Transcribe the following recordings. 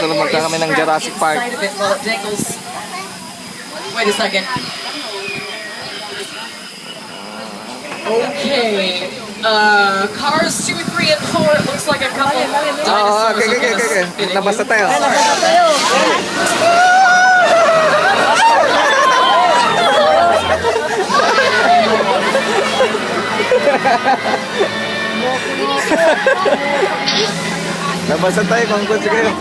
So magka kami ng Jurassic Park. Wait a second. Okay. Cars 2, 3, and 4. It looks like a couple dinosaurs are gonna spin at Nabasa you. tayo. Nabasa tayo kung kung sige.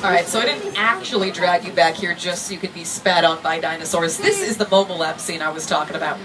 Alright, so I didn't actually drag you back here just so you could be spat on by dinosaurs. This is the mobile lab scene I was talking about.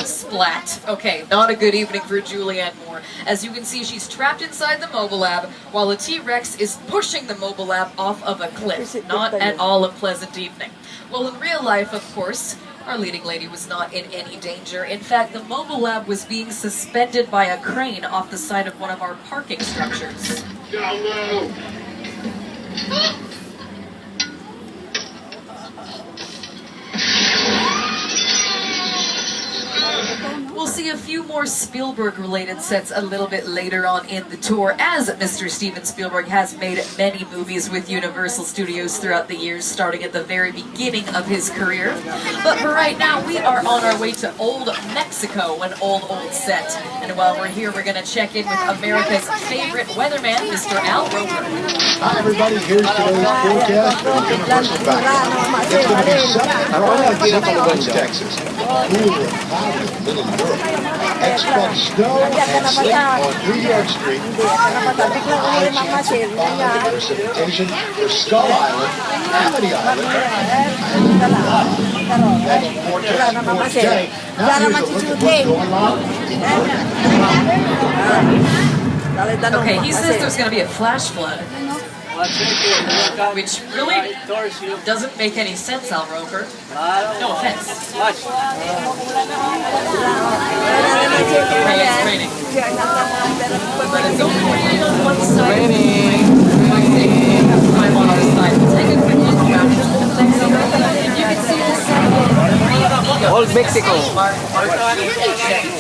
Splat. Okay, not a good evening for Julianne Moore. As you can see, she's trapped inside the mobile lab while a T-Rex is pushing the mobile lab off of a cliff. Not at all a pleasant evening. Well, in real life, of course, our leading lady was not in any danger. In fact, the mobile lab was being suspended by a crane off the side of one of our parking structures. Down low. We'll see a few more Spielberg-related sets a little bit later on in the tour, as Mr. Steven Spielberg has made many movies with Universal Studios throughout the years, starting at the very beginning of his career. But for right now, we are on our way to Old Mexico, an old set. And while we're here, we're going to check in with America's favorite weatherman, Mr. Al Roker. Hi everybody, here's today's forecast from Universal Background. It's going to be sunny in Texas. Cooler and cloudy in the middle of Europe. Expect snow and sleet on New York Street. High chance of fog and precipitation for Skull Island, Amity Island, and the forecast for today. Now here's a look at what's going on. Okay, he says there's going to be a flash flood, which really doesn't make any sense, Al Roker. No offense. Okay, it's raining. But it's only raining on one side. I'm on our side. We'll take a quick look around and you can see the Old Mexico.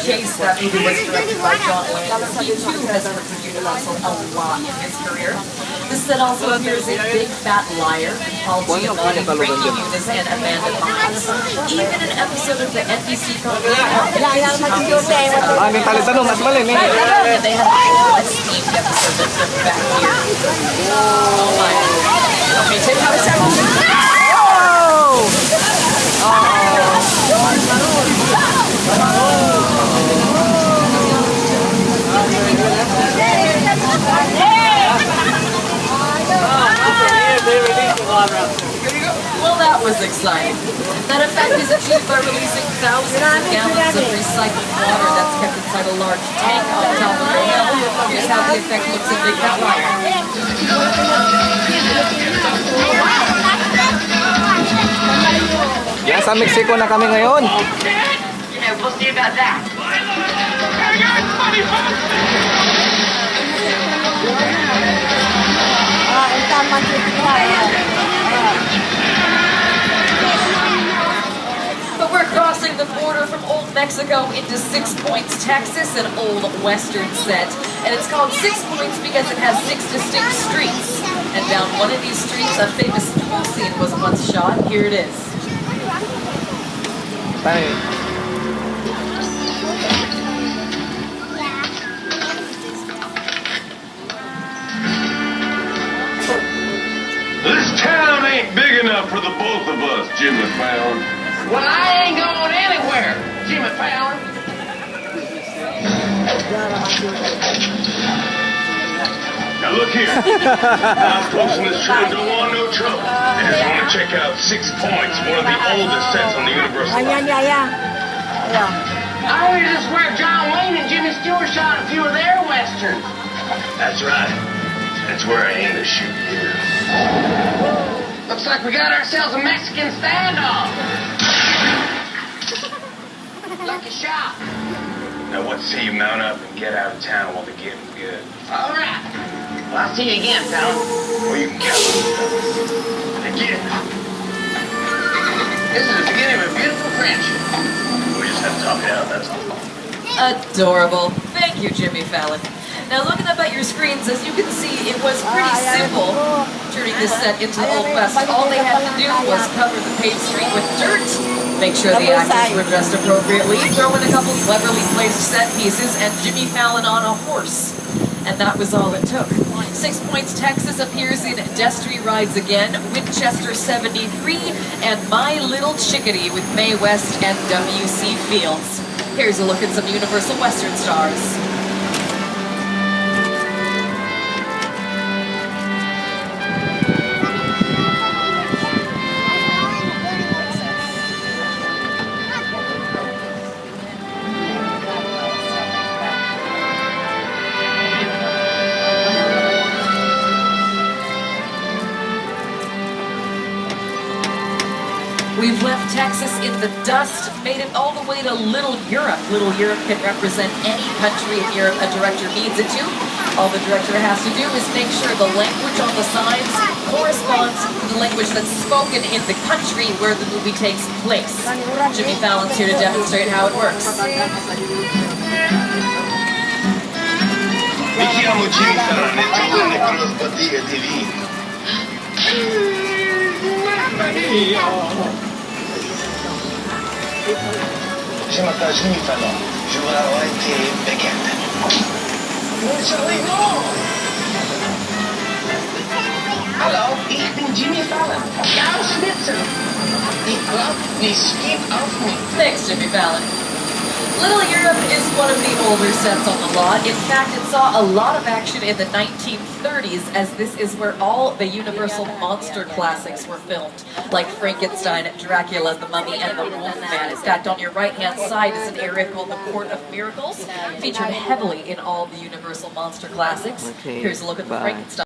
Chase, that movie was directed by John Wayne. He too has worked with Universal a lot in his career. This set also appears in Big Fat Liar, Paul Giamatti, Frankie Muniz, and Amanda Bynes. Even an episode of the NBC comedy Ang tali-tanong, mas malin eh. and they had a whole esteemed episode that's never back here. Oh my. Okay, take out a second. Well, that was exciting. That effect is achieved by releasing thousands of gallons of recycled water that's kept inside a large tank on top of the hill. Here's how the effect looks in Big Fat Liar. Yan, sa Mexico na kami ngayon. Yeah, we'll see about that. But we're crossing the border from Old Mexico into Six Points, Texas, an old western set. And it's called Six Points because it has 6 distinct streets. And down one of these streets, a famous pool scene was once shot. Here it is. Tayo. This town ain't big enough for the both of us, Jim McFarland. Well, I ain't going anywhere, Jimmy Fallon. Now look here. Our folks in this train don't want no trouble. They just want to check out Six Points, one of the oldest sets on the Universal line. I heard this is where John Wayne and Jimmy Stewart shot a few of their westerns. That's right. That's where I aim to shoot here. Looks like we got ourselves a Mexican standoff. Lucky shot. Now what say you mount up and get out of town while the getting's good? All right. Well, I'll see you again, Fallon. Or you can count on me. Again. This is the beginning of a beautiful friendship. We just have to talk it out, that's all. Adorable. Thank you, Jimmy Fallon. Now looking up at your screens, as you can see, it was pretty simple turning this set into the Old West. All they had to do was cover the paved street with dirt, make sure the actors were dressed appropriately, throw in a couple cleverly placed set pieces, and Jimmy Fallon on a horse. And that was all it took. 6 Points, Texas appears in Destry Rides Again, Winchester 73, and My Little Chickadee with Mae West and W.C. Fields. Here's a look at some Universal Western stars. We've left Texas in the dust, made it all the way to Little Europe. Little Europe can represent any country in Europe a director needs it to. All the director has to do is make sure the language on the signs corresponds to the language that's spoken in the country where the movie takes place. Jimmy Fallon's here to demonstrate how it works. Mi chiamo Jimmy Fallon e gioco nelle Cross Bottiglie TV. Je m'appelle Jimmy Fallon. Je voudrais avoir été Beckett. Hallo, ich bin Jimmy Fallon. Karl Schnitzer. Ich glaub, wie steht auf mich. Thanks, Jimmy Fallon. Little Europe is one of the older sets on the lot. In fact, it saw a lot of action in the 1930s, as this is where all the Universal monster classics were filmed, like Frankenstein, Dracula, The Mummy, and The Wolfman. In fact, on your right-hand side is an area called The Court of Miracles, featured heavily in all the Universal monster classics. Okay, Here's a look at the bye. Frankenstein.